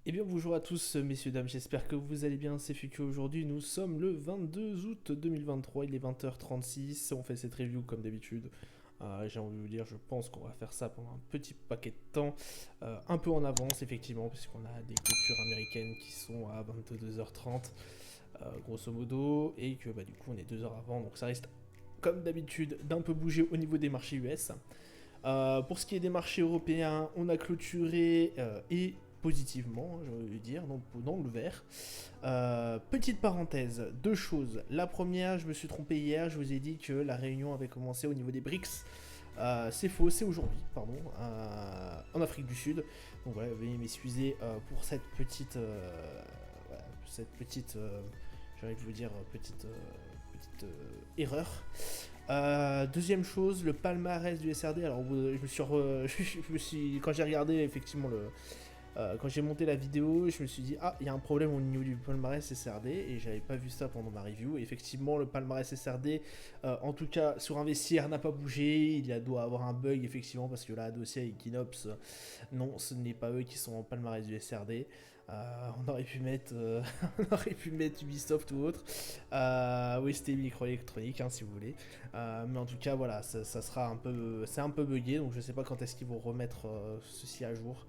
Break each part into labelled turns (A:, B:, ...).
A: Eh bien bonjour à tous messieurs dames, j'espère que vous allez bien, c'est Fuku. Aujourd'hui nous sommes le 22 août 2023, il est 20h36, on fait cette review comme d'habitude. J'ai envie de vous dire, je pense qu'on va faire ça pendant un petit paquet de temps, un peu en avance effectivement, puisqu'on a des clôtures américaines qui sont à 22h30 grosso modo, et que du coup on est 2 heures avant, donc ça risque comme d'habitude d'un peu bouger au niveau des marchés US. Pour ce qui est des marchés européens, on a clôturé et positivement, je veux dire, dans le vert. Petite parenthèse, deux choses. La première, je me suis trompé hier, je vous ai dit que la réunion avait commencé au niveau des BRICS. C'est faux, c'est aujourd'hui, pardon, en Afrique du Sud. Donc voilà, veuillez m'excuser pour cette petite, j'ai envie de vous dire, petite erreur. Deuxième chose, le palmarès du SRD. Alors, je me suis, quand j'ai regardé effectivement quand j'ai monté la vidéo, je me suis dit ah, il y a un problème au niveau du palmarès SRD et j'avais pas vu ça pendant ma review. Et effectivement, le palmarès SRD, en tout cas sur un vestiaire, n'a pas bougé. Doit avoir un bug effectivement parce que là, dossier Equinox, non, ce n'est pas eux qui sont en palmarès du SRD. On aurait pu mettre, on aurait pu mettre Ubisoft ou autre. Oui, c'était microélectronique, si vous voulez. Mais en tout cas, voilà, ça sera c'est un peu buggé, donc je sais pas quand est-ce qu'ils vont remettre ceci à jour.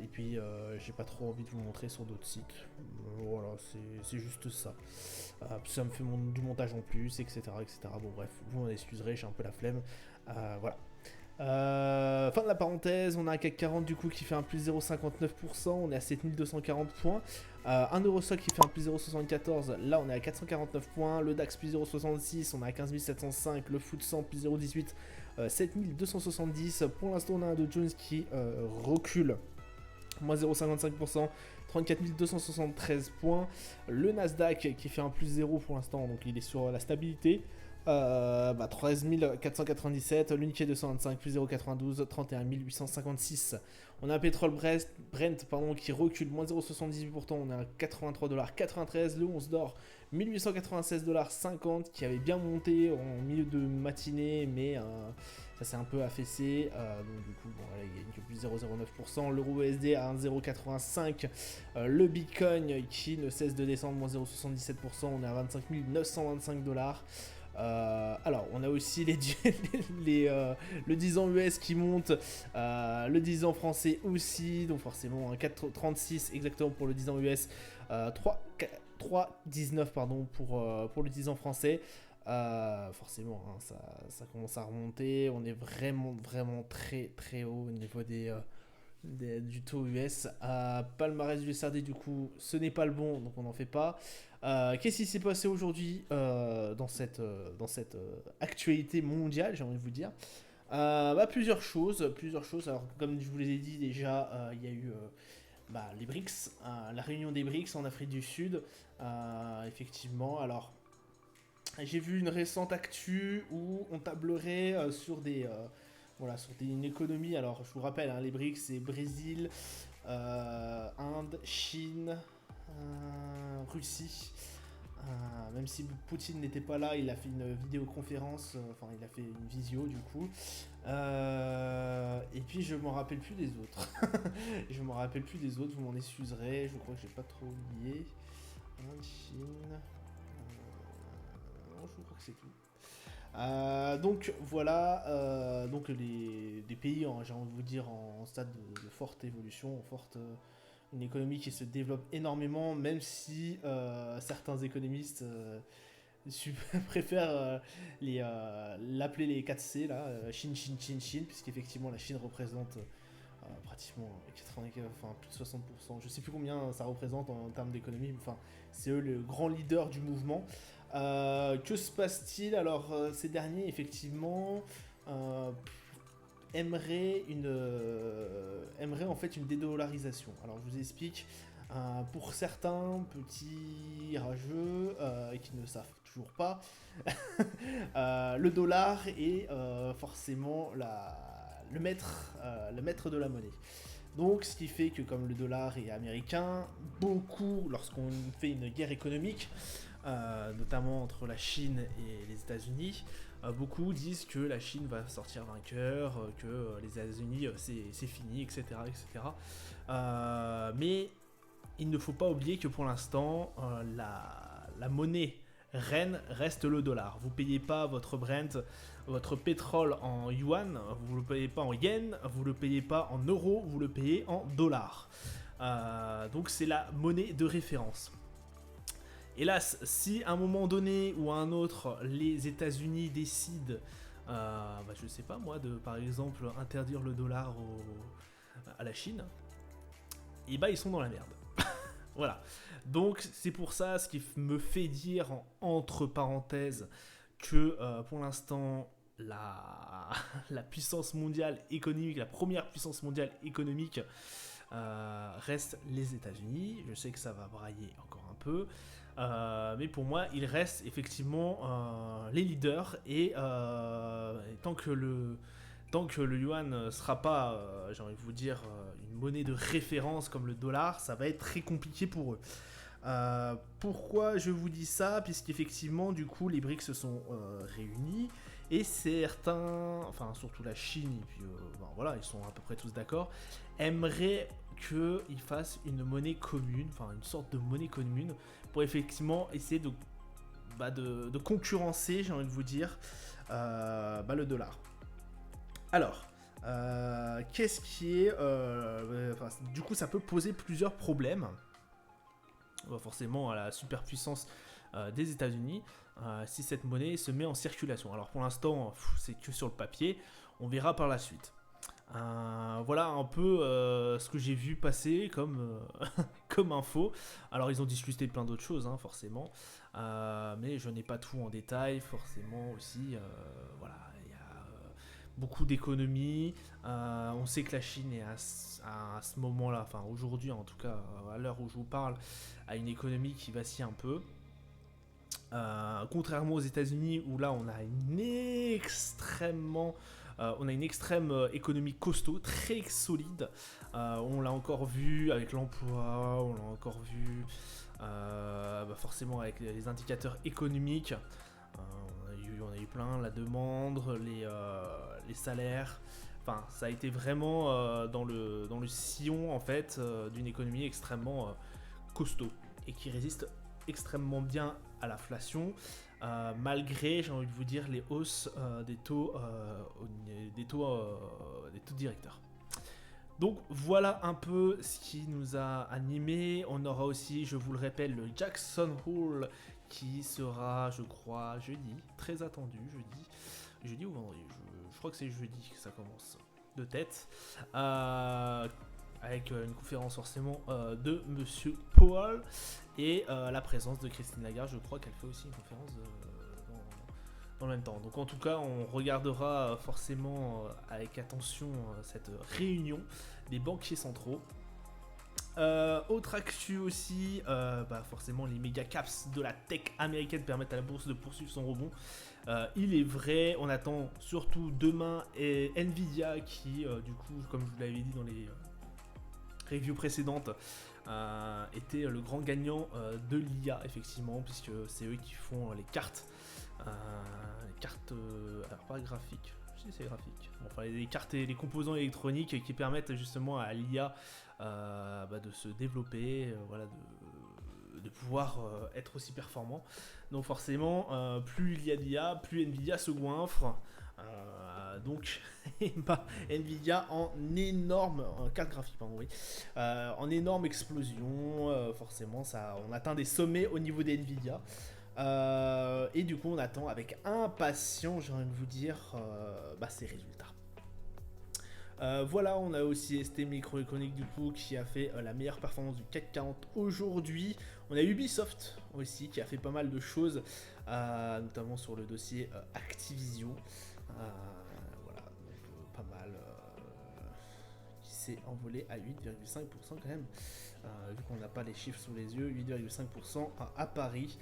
A: Et puis, j'ai pas trop envie de vous montrer sur d'autres sites. Voilà, c'est juste ça. Ça me fait du montage en plus, etc., etc. Bon, bref, vous m'en excuserez, j'ai un peu la flemme. Voilà. Fin de la parenthèse, on a un CAC 40 du coup qui fait un plus 0,59%, on est à 7240 points. Un Eurostock qui fait un plus 0,74, là on est à 449 points. Le DAX plus 0,66, on est à 15 705. Le FTSE 100 plus 0,18, 7270. Pour l'instant on a un Dow Jones qui recule, moins 0,55%, 34 273 points. Le Nasdaq qui fait un plus 0 pour l'instant, donc il est sur la stabilité. 13 497, le Nikkei 225 plus 0,92, 31 856. On a un pétrole Brent qui recule, moins 0,78%, on est à 83,93$. Le 11 d'or, 1896,50$, qui avait bien monté en milieu de matinée, mais ça s'est un peu affaissé. Donc du coup, il gagne que plus 0,09%. L'euro USD à 1,085. Le Bitcoin qui ne cesse de descendre, moins 0,77%, on est à 25 925$. Alors, on a aussi le 10 ans US qui monte, le 10 ans français aussi, donc forcément 4,36 exactement pour le 10 ans US, 3,19 pardon pour le 10 ans français. Forcément, ça commence à remonter, on est vraiment très très haut au niveau du taux US. Palmarès du SRD, du coup, ce n'est pas le bon, donc on n'en fait pas. Qu'est-ce qui s'est passé aujourd'hui dans cette actualité mondiale, j'ai envie de vous dire. Plusieurs choses. Alors, comme je vous l'ai dit déjà, il y a eu les BRICS, la réunion des BRICS en Afrique du Sud. Effectivement, alors j'ai vu une récente actu où on tablerait sur une économie. Alors, je vous rappelle, les BRICS, c'est Brésil, Inde, Chine, Russie. Même si Poutine n'était pas là, il a fait une vidéoconférence, il a fait une visio du coup. Et puis je m'en rappelle plus des autres. Vous m'en excuserez, je crois que j'ai pas trop oublié. Chine. Non, je crois que c'est tout. Donc voilà, donc des pays, j'ai envie de vous dire, en stade de forte évolution, une économie qui se développe énormément, même si certains économistes préfèrent l'appeler les 4C, là, Chine, Chine, Chine, Chine, puisqu'effectivement la Chine représente pratiquement 80, plus de 60%, je sais plus combien ça représente en termes d'économie, c'est eux le grand leader du mouvement. Que se passe-t-il? Alors, ces derniers, effectivement, aimeraient en fait une dédollarisation. Alors, je vous explique. Pour certains petits rageux qui ne savent toujours pas, le dollar est forcément le maître de la monnaie. Donc, ce qui fait que comme le dollar est américain, beaucoup, lorsqu'on fait une guerre économique, notamment entre la Chine et les États-Unis. Beaucoup disent que la Chine va sortir vainqueur, que les États-Unis c'est fini, etc. etc. Mais il ne faut pas oublier que pour l'instant, la monnaie reine reste le dollar. Vous ne payez pas votre Brent, votre pétrole en yuan, vous ne le payez pas en yen, vous ne le payez pas en euros, vous le payez en dollars. Donc c'est la monnaie de référence. Hélas, si à un moment donné ou à un autre, les États-Unis décident, je sais pas moi, de par exemple interdire le dollar à la Chine, et ils sont dans la merde. Voilà. Donc c'est pour ça ce qui me fait dire entre parenthèses que pour l'instant la puissance mondiale économique, la première puissance mondiale économique reste les États-Unis. Je sais que ça va brailler encore un peu. Mais pour moi, il reste effectivement les leaders et tant que le yuan ne sera pas, j'ai envie de vous dire, une monnaie de référence comme le dollar, ça va être très compliqué pour eux. Pourquoi je vous dis ça? Puisqu'effectivement, du coup, les BRICS se sont réunis et certains, enfin surtout la Chine, et puis voilà, ils sont à peu près tous d'accord, aimeraient qu'ils fassent une monnaie commune, enfin une sorte de monnaie commune, pour effectivement essayer de concurrencer, j'ai envie de vous dire, le dollar. Alors, qu'est-ce qui est... du coup, ça peut poser plusieurs problèmes. Forcément, à la superpuissance des États-Unis, si cette monnaie se met en circulation. Alors, pour l'instant, c'est que sur le papier. On verra par la suite. Voilà un peu ce que j'ai vu passer comme, comme info. Alors ils ont discuté de plein d'autres choses, hein, forcément, mais je n'ai pas tout en détail, forcément aussi. Voilà, il y a beaucoup d'économies. On sait que la Chine est à ce moment-là, enfin aujourd'hui en tout cas, à l'heure où je vous parle, a une économie qui vacille un peu. Contrairement aux États-Unis où là on a une extrême économie costaud, très solide. On l'a encore vu avec l'emploi, on l'a encore vu forcément avec les indicateurs économiques. On a eu plein, la demande, les salaires. Enfin, ça a été vraiment dans le sillon en fait d'une économie extrêmement costaud et qui résiste extrêmement bien à l'inflation, malgré, j'ai envie de vous dire, les hausses des taux directeurs. Donc voilà un peu ce qui nous a animés. On aura aussi, je vous le répète, le Jackson Hole qui sera, je crois, jeudi, très attendu, jeudi ou vendredi, je crois que c'est jeudi que ça commence, de tête, avec une conférence forcément de Monsieur Powell et la présence de Christine Lagarde. Je crois qu'elle fait aussi une conférence dans le même temps. Donc en tout cas, on regardera forcément avec attention cette réunion des banquiers centraux. Autre actu aussi, forcément les méga caps de la tech américaine permettent à la bourse de poursuivre son rebond. Il est vrai, on attend surtout demain Nvidia qui, du coup, comme je vous l'avais dit dans les reviews précédentes, était le grand gagnant de l'IA, effectivement, puisque c'est eux qui font les cartes, alors pas graphiques, si c'est graphique, bon, enfin les cartes et les composants électroniques qui permettent justement à l'IA de se développer, voilà, de pouvoir être aussi performant. Donc forcément, plus il y a d'IA, plus Nvidia se goinfre. Donc Nvidia en énorme carte graphique, pardon, oui, en énorme explosion. Forcément, on atteint des sommets au niveau des Nvidia. Et du coup, on attend avec impatience, j'ai envie de vous dire, ces résultats. Voilà, on a aussi ST Microélectronique du coup qui a fait la meilleure performance du CAC 40 aujourd'hui. On a Ubisoft aussi qui a fait pas mal de choses, notamment sur le dossier Activision. Voilà, donc, pas mal, qui s'est envolé à 8,5% quand même, vu qu'on n'a pas les chiffres sous les yeux, 8,5% à Paris.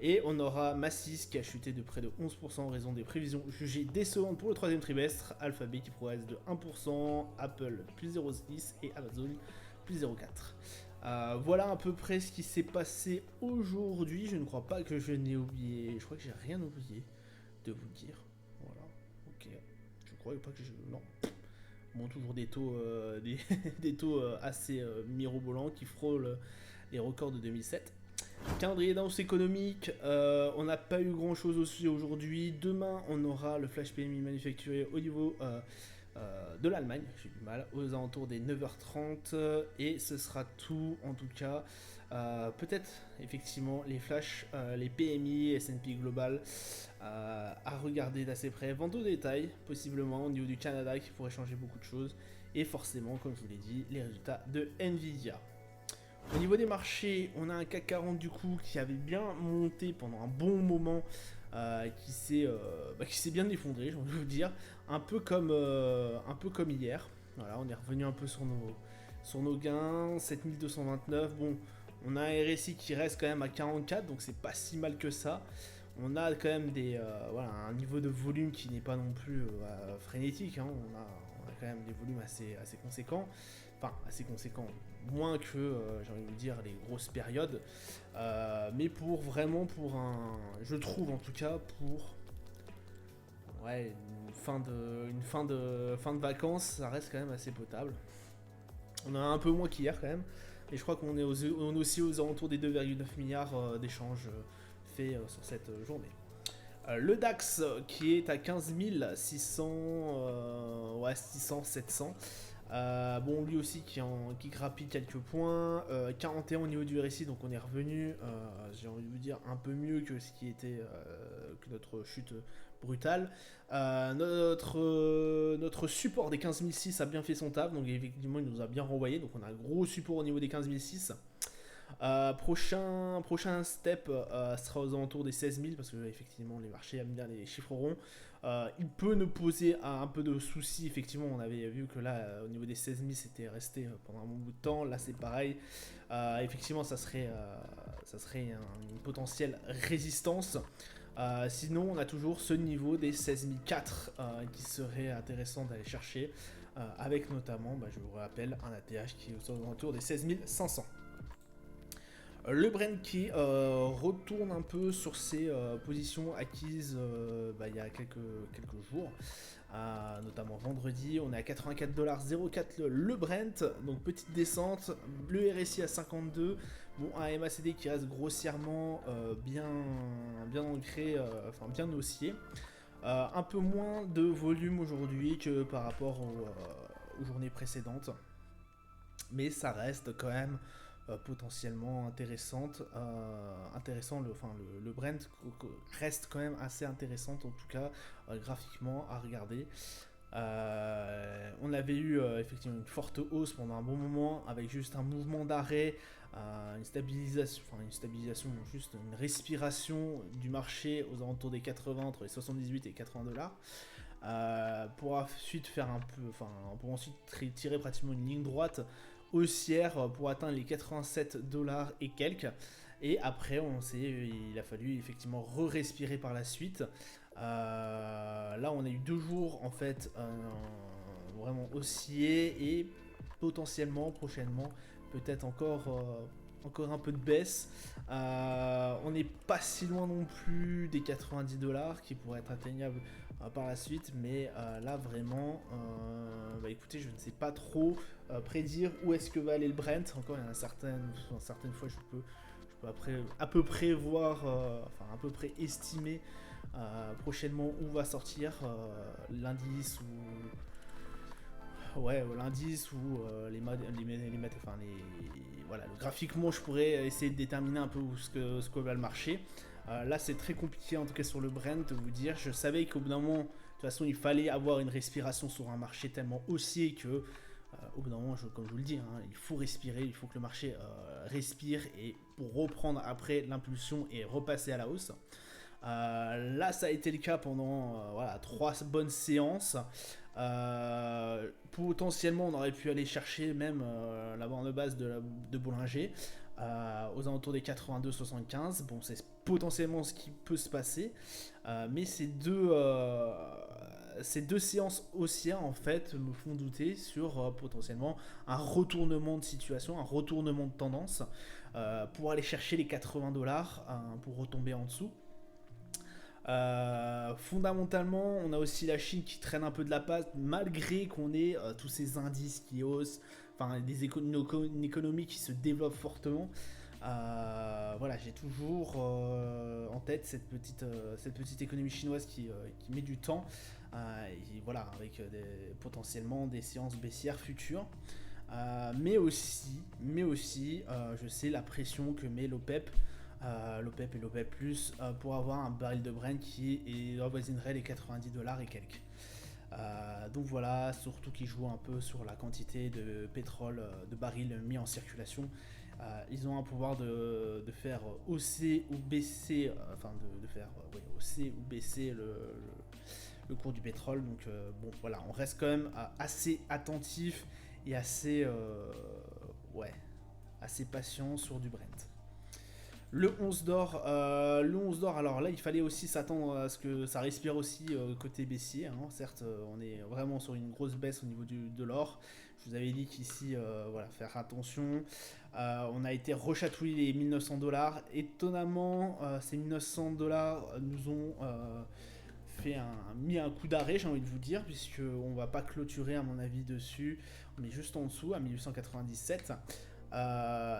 A: Et on aura Massis qui a chuté de près de 11% en raison des prévisions jugées décevantes pour le troisième trimestre, Alphabet qui progresse de 1%, Apple plus 0,6% et Amazon plus 0,4%. Voilà à peu près ce qui s'est passé aujourd'hui. Je ne crois pas que je n'ai oublié. Je crois que j'ai rien oublié de vous dire. Voilà. Ok. Je crois pas que je. Non. Bon, toujours des taux, des taux assez mirobolants qui frôlent les records de 2007. Calendrier d'annonce économique, on n'a pas eu grand chose aussi aujourd'hui. Demain, on aura le flash PMI manufacturier au niveau de l'Allemagne, j'ai du mal, aux alentours des 9h30. Et ce sera tout en tout cas. Peut-être effectivement les flashs, les PMI, S&P Global à regarder d'assez près. Vente au détail, possiblement au niveau du Canada qui pourrait changer beaucoup de choses. Et forcément, comme je vous l'ai dit, les résultats de Nvidia. Au niveau des marchés, on a un CAC 40 du coup qui avait bien monté pendant un bon moment, qui s'est bien effondré, j'ai envie de vous dire, un peu comme hier. Voilà, on est revenu un peu sur nos gains, 7229. Bon, on a un RSI qui reste quand même à 44, donc c'est pas si mal que ça. On a quand même un niveau de volume qui n'est pas non plus frénétique. Hein. On a quand même des volumes assez conséquents. Enfin, assez conséquents. Moins que, j'ai envie de vous dire, les grosses périodes. Mais je trouve en tout cas, pour une fin de vacances, ça reste quand même assez potable. On a un peu moins qu'hier quand même. Et je crois qu'on est aussi aux alentours des 2,9 milliards d'échanges faits sur cette journée. Le DAX qui est à 15 600, 700. Bon, lui aussi qui grappille quelques points. 41 au niveau du RSI, donc on est revenu, j'ai envie de vous dire, un peu mieux que ce qui était que notre chute brutale. Notre support des 15 600 a bien fait son taf, donc effectivement il nous a bien renvoyé, donc on a un gros support au niveau des 15 600. Prochain step sera aux alentours des 16 000 parce que effectivement les marchés aiment bien les chiffres ronds. Il peut nous poser un peu de soucis. Effectivement, on avait vu que là, au niveau des 16 000, c'était resté pendant un bon bout de temps. Là, c'est pareil. Effectivement, ça serait une potentielle résistance. Sinon, on a toujours ce niveau des 16 400 qui serait intéressant d'aller chercher, avec notamment, je vous rappelle, un ATH qui est aux alentours des 16 500. Le Brent qui retourne un peu sur ses positions acquises il y a quelques jours, notamment vendredi. On est à 84,04$ le Brent, donc petite descente. Le RSI à 52. Bon, un MACD qui reste grossièrement bien ancré, bien haussier. Un peu moins de volume aujourd'hui que par rapport aux journées précédentes, mais ça reste quand même potentiellement intéressant. Le Brent reste quand même assez intéressante, en tout cas graphiquement à regarder. On avait eu effectivement une forte hausse pendant un bon moment avec juste un mouvement d'arrêt, une stabilisation, juste une respiration du marché aux alentours des 80, entre les 78 et 80$. Pour ensuite pour ensuite tirer pratiquement une ligne droite haussière pour atteindre les 87$ et quelques. Et après, il a fallu effectivement re-respirer par la suite. Là, on a eu 2 jours en fait vraiment haussiers et potentiellement prochainement peut-être encore un peu de baisse. On n'est pas si loin non plus des 90$ qui pourraient être atteignables par la suite, mais là vraiment écoutez, je ne sais pas trop prédire où est-ce que va aller le Brent. Encore, il y a certaines fois je peux à peu près voir, à peu près estimer prochainement où va sortir l'indice ou graphiquement je pourrais essayer de déterminer un peu ce que va le marché. Là c'est très compliqué en tout cas sur le Brent de vous dire. Je savais qu'au bout d'un moment de toute façon il fallait avoir une respiration sur un marché tellement haussier que au bout d'un moment, comme je vous le dis, il faut respirer, il faut que le marché respire et pour reprendre après l'impulsion et repasser à la hausse. Là ça a été le cas pendant 3 bonnes séances. Potentiellement on aurait pu aller chercher même la bande de base de Bollinger aux alentours des 82,75. Bon, c'est potentiellement ce qui peut se passer, mais ces deux ces deux séances haussières en fait me font douter sur potentiellement un retournement de situation, un retournement de tendance pour aller chercher les 80 $, pour retomber en dessous. Fondamentalement, on a aussi la Chine qui traîne un peu de la patte, malgré qu'on ait tous ces indices qui haussent, enfin une économie qui se développe fortement. Voilà, j'ai toujours en tête cette petite économie chinoise qui met du temps, et voilà, avec potentiellement des séances baissières futures. Mais aussi, je sais la pression que met l'OPEP. L'OPEP et l'OPEP+, pour avoir un baril de Brent qui avoisinerait les 90 $ et quelques. Donc voilà, surtout qu'ils jouent un peu sur la quantité de pétrole, de barils mis en circulation. Ils ont un pouvoir de faire hausser ou baisser, de faire hausser ou baisser le cours du pétrole. Donc bon, voilà, on reste quand même assez attentif et assez patient sur du Brent. Le 11 d'or, alors là il fallait aussi s'attendre à ce que ça respire aussi côté baissier, hein. Certes on est vraiment sur une grosse baisse au niveau de l'or. Je vous avais dit qu'ici, voilà, faire attention. On a été rechatouillé les 1900 $. Étonnamment, ces 1900 $ nous ont mis un coup d'arrêt, j'ai envie de vous dire, puisqu'on ne va pas clôturer à mon avis dessus. On est juste en dessous, à 1897.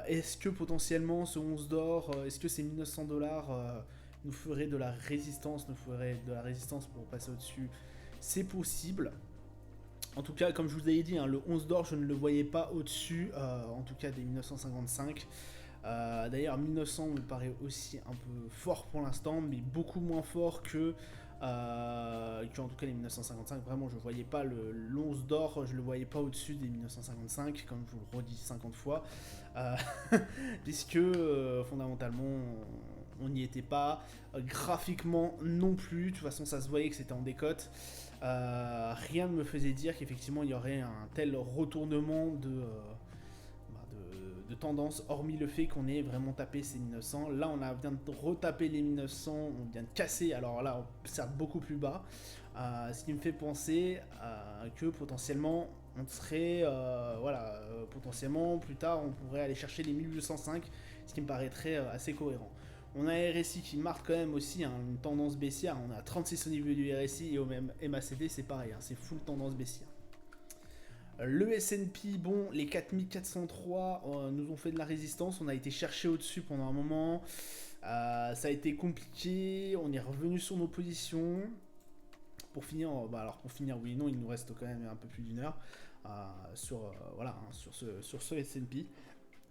A: Est-ce que potentiellement ce 11 d'or, est-ce que ces 1900 $ nous feraient de la résistance, pour passer au-dessus? C'est possible. En tout cas, comme je vous avais dit, hein, le 11 d'or, je ne le voyais pas au-dessus, en tout cas des 1955. D'ailleurs, 1900 me paraît aussi un peu fort pour l'instant, mais beaucoup moins fort que en tout cas les 1955. Vraiment, je ne voyais pas le 11 d'or, je le voyais pas au-dessus des 1955, comme je vous le redis 50 fois, puisque fondamentalement on n'y était pas, graphiquement non plus. De toute façon, ça se voyait que c'était en décote. Rien ne me faisait dire qu'effectivement il y aurait un tel retournement de tendance, hormis le fait qu'on ait vraiment tapé ces 1900. Là on vient de retaper les 1900, on vient de casser, alors là certes beaucoup plus bas, ce qui me fait penser que potentiellement on serait, potentiellement plus tard on pourrait aller chercher les 1805, ce qui me paraîtrait assez cohérent. On a un RSI qui marque quand même aussi une tendance baissière. On a 36 au niveau du RSI et au même MACD c'est pareil, c'est full tendance baissière. Le S&P, bon, les 4403 nous ont fait de la résistance. On a été chercher au-dessus pendant un moment. Ça a été compliqué. On est revenu sur nos positions. Pour finir, oui, non, il nous reste quand même un peu plus d'une heure sur ce S&P.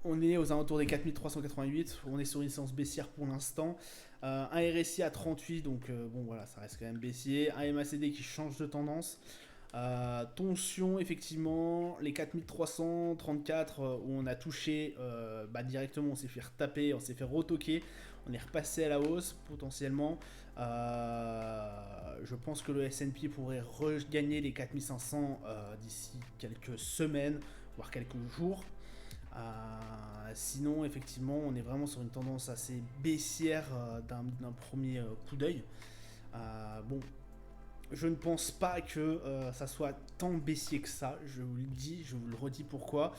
A: On est aux alentours des 4388, on est sur une séance baissière pour l'instant. Un RSI à 38, donc bon voilà, ça reste quand même baissier. Un MACD qui change de tendance. Tension, effectivement, les 4334 où on a touché directement, on s'est fait retaper, on s'est fait retoquer. On est repassé à la hausse potentiellement. Je pense que le S&P pourrait regagner les 4500 d'ici quelques semaines, voire quelques jours. Sinon, effectivement, on est vraiment sur une tendance assez baissière d'un premier coup d'œil. Bon, je ne pense pas que ça soit tant baissier que ça, je vous le dis, je vous le redis pourquoi.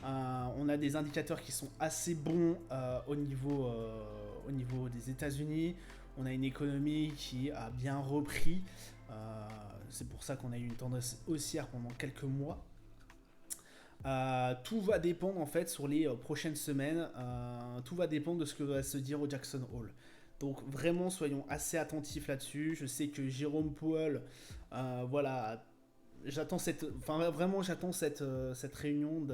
A: On a des indicateurs qui sont assez bons au niveau des États-Unis. On a une économie qui a bien repris. C'est pour ça qu'on a eu une tendance haussière pendant quelques mois. Tout va dépendre en fait sur les prochaines semaines. Tout va dépendre de ce que va se dire au Jackson Hole. Donc vraiment soyons assez attentifs là-dessus. Je sais que Jérôme Powell, j'attends cette réunion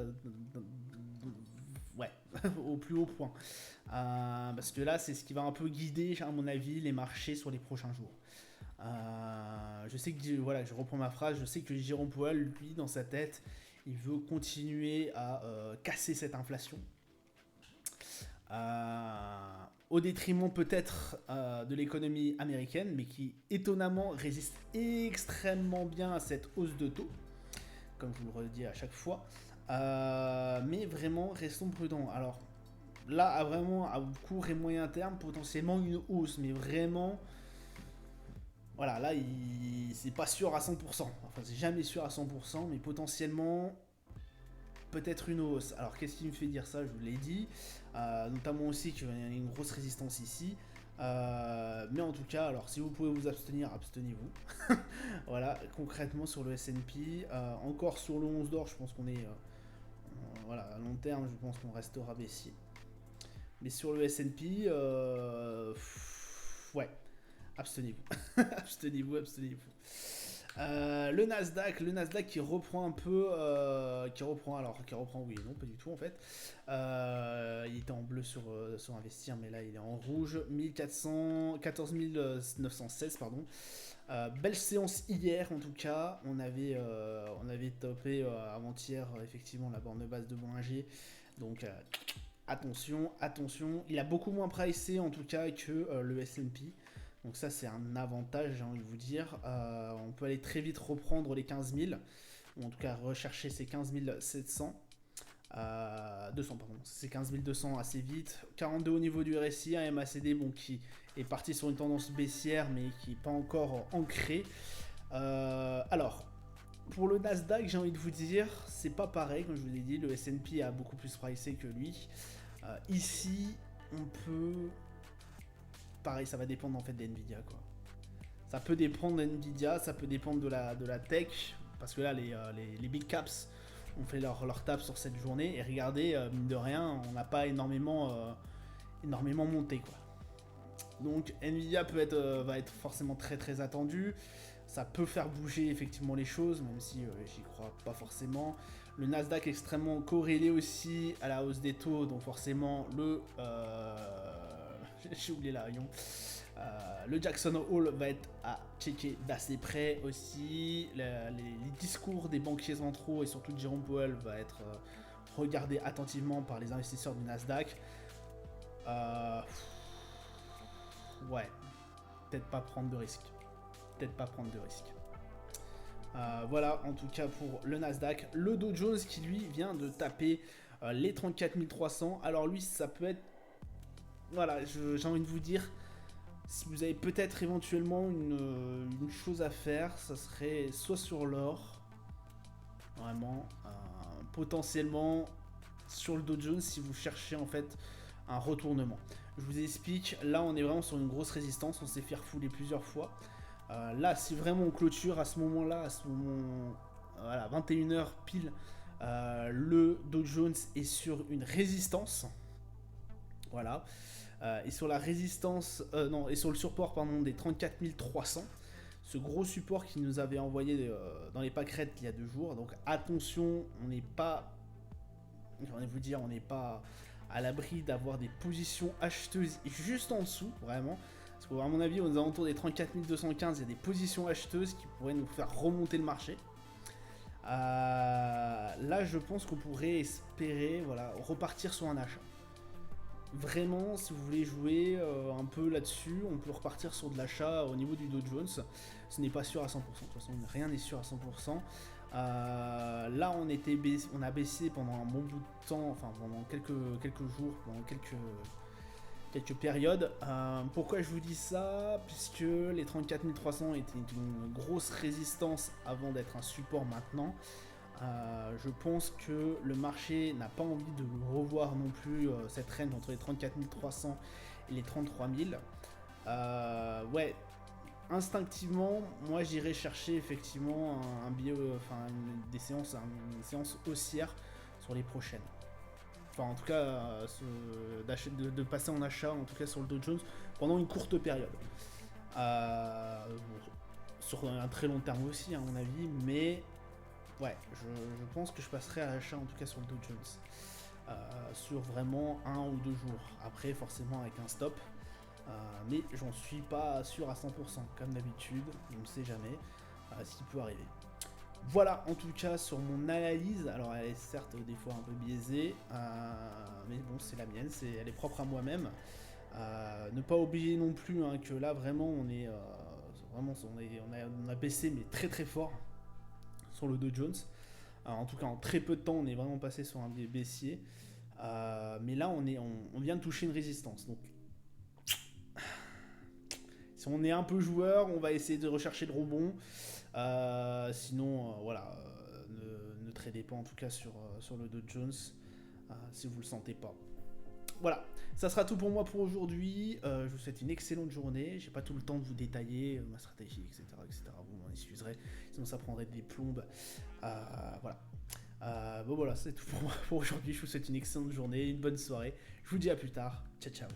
A: au plus haut point. Parce que là c'est ce qui va un peu guider à mon avis les marchés sur les prochains jours. Je sais que je reprends ma phrase, je sais que Jérôme Powell, lui, dans sa tête, il veut continuer à casser cette inflation. Au détriment peut-être de l'économie américaine, mais qui étonnamment résiste extrêmement bien à cette hausse de taux, comme je vous le redis à chaque fois. Mais vraiment, restons prudents. Alors là, à court et moyen terme, potentiellement une hausse, mais vraiment, Voilà, là, c'est pas sûr à 100%. Enfin, c'est jamais sûr à 100%, mais potentiellement, peut-être une hausse. Alors, qu'est-ce qui me fait dire ça? Je vous l'ai dit. Notamment aussi qu'il y a une grosse résistance ici. Mais en tout cas, alors si vous pouvez vous abstenir, abstenez-vous. Voilà, concrètement sur le S&P, encore sur le 11 d'or, je pense qu'on est, voilà, à long terme, je pense qu'on restera baissier. Mais sur le S&P, ouais, abstenez-vous. Abstenez-vous, abstenez-vous. Le Nasdaq qui reprend un peu, qui reprend, oui et non, pas du tout en fait. Il était en bleu sur investir, mais là il est en rouge. 14 916, pardon. Belle séance hier en tout cas. On avait topé avant-hier effectivement la borne de base de Bollinger. Donc attention, attention. Il a beaucoup moins pricé en tout cas que le S&P. Donc ça c'est un avantage, j'ai envie de vous dire. On peut aller très vite reprendre les 15 000, ou en tout cas rechercher ces 15 700. 200 pardon, c'est 15 200 assez vite. 42 au niveau du RSI, un MACD bon, qui est parti sur une tendance baissière mais qui n'est pas encore ancré. Alors, pour le Nasdaq, j'ai envie de vous dire, c'est pas pareil, comme je vous l'ai dit, le S&P a beaucoup plus pricé que lui. Ici, on peut... Pareil, ça va dépendre en fait d'NVIDIA, quoi. Ça peut dépendre d'NVIDIA, ça peut dépendre de la tech, parce que là, les big caps ont fait leur table sur cette journée, et regardez, mine de rien, on n'a pas énormément monté, quoi. Donc Nvidia va être forcément très très attendu. Ça peut faire bouger effectivement les choses, même si j'y crois pas forcément. Le Nasdaq extrêmement corrélé aussi à la hausse des taux, donc forcément j'ai oublié la réunion. Le Jackson Hole va être à checker d'assez près aussi. Les discours des banquiers centraux et surtout de Jérôme Powell va être regardé attentivement par les investisseurs du Nasdaq. Ouais, peut-être pas prendre de risques. Voilà, en tout cas pour le Nasdaq. Le Dow Jones qui lui vient de taper les 34 300. Alors lui, ça peut être... Voilà, j'ai envie de vous dire, si vous avez peut-être éventuellement une chose à faire, ça serait soit sur l'or, vraiment, potentiellement sur le Dow Jones si vous cherchez en fait un retournement. Je vous explique, là on est vraiment sur une grosse résistance, on s'est fait refouler plusieurs fois. Là, si vraiment on clôture à ce moment-là, voilà, 21h pile, le Dow Jones est sur une résistance. Voilà. Et sur la résistance, et sur le support pardon, des 34 300, ce gros support qui nous avait envoyé dans les pâquerettes il y a 2 jours. Donc attention, on n'est pas, j'ai envie de vous dire, on n'est pas à l'abri d'avoir des positions acheteuses juste en dessous, vraiment. Parce qu'à mon avis, aux alentours des 34 215, il y a des positions acheteuses qui pourraient nous faire remonter le marché. Là, je pense qu'on pourrait espérer, voilà, repartir sur un achat. Vraiment, si vous voulez jouer un peu là-dessus, on peut repartir sur de l'achat au niveau du Dow Jones. Ce n'est pas sûr à 100%. De toute façon, rien n'est sûr à 100%. Là, on a baissé pendant un bon bout de temps, enfin pendant quelques jours, pendant quelques périodes. Pourquoi je vous dis ça? Puisque les 34 300 étaient une grosse résistance avant d'être un support maintenant. Je pense que le marché n'a pas envie de revoir non plus cette range entre les 34 300 et les 33 000. Ouais, instinctivement, moi j'irais chercher effectivement une séance haussière sur les prochaines. Enfin, en tout cas, de passer en achat, en tout cas sur le Dow Jones, pendant une courte période. Sur un très long terme aussi, à mon avis, mais ouais, je pense que je passerai à l'achat, en tout cas sur le Dow Jones. Sur vraiment 1 ou 2 jours. Après, forcément, avec un stop. Mais j'en suis pas sûr à 100%, comme d'habitude, on ne sait jamais ce qui peut arriver. Voilà, en tout cas, sur mon analyse, alors elle est certes des fois un peu biaisée, mais bon, c'est la mienne, elle est propre à moi-même. Ne pas oublier non plus que là, vraiment, on a baissé, mais très très fort sur le Dow Jones. En tout cas, en très peu de temps, on est vraiment passé sur un baissier. Mais là, on vient de toucher une résistance. Donc, Si on est un peu joueur, on va essayer de rechercher le rebond. Sinon, voilà, ne tradez pas en tout cas sur le Dow Jones si vous le sentez pas. Voilà, ça sera tout pour moi pour aujourd'hui. Je vous souhaite une excellente journée. J'ai pas tout le temps de vous détailler ma stratégie, etc., etc. Vous m'en excuserez, sinon ça prendrait des plombes. Voilà. Bon voilà, c'est tout pour moi pour aujourd'hui. Je vous souhaite une excellente journée, une bonne soirée. Je vous dis à plus tard. Ciao, ciao.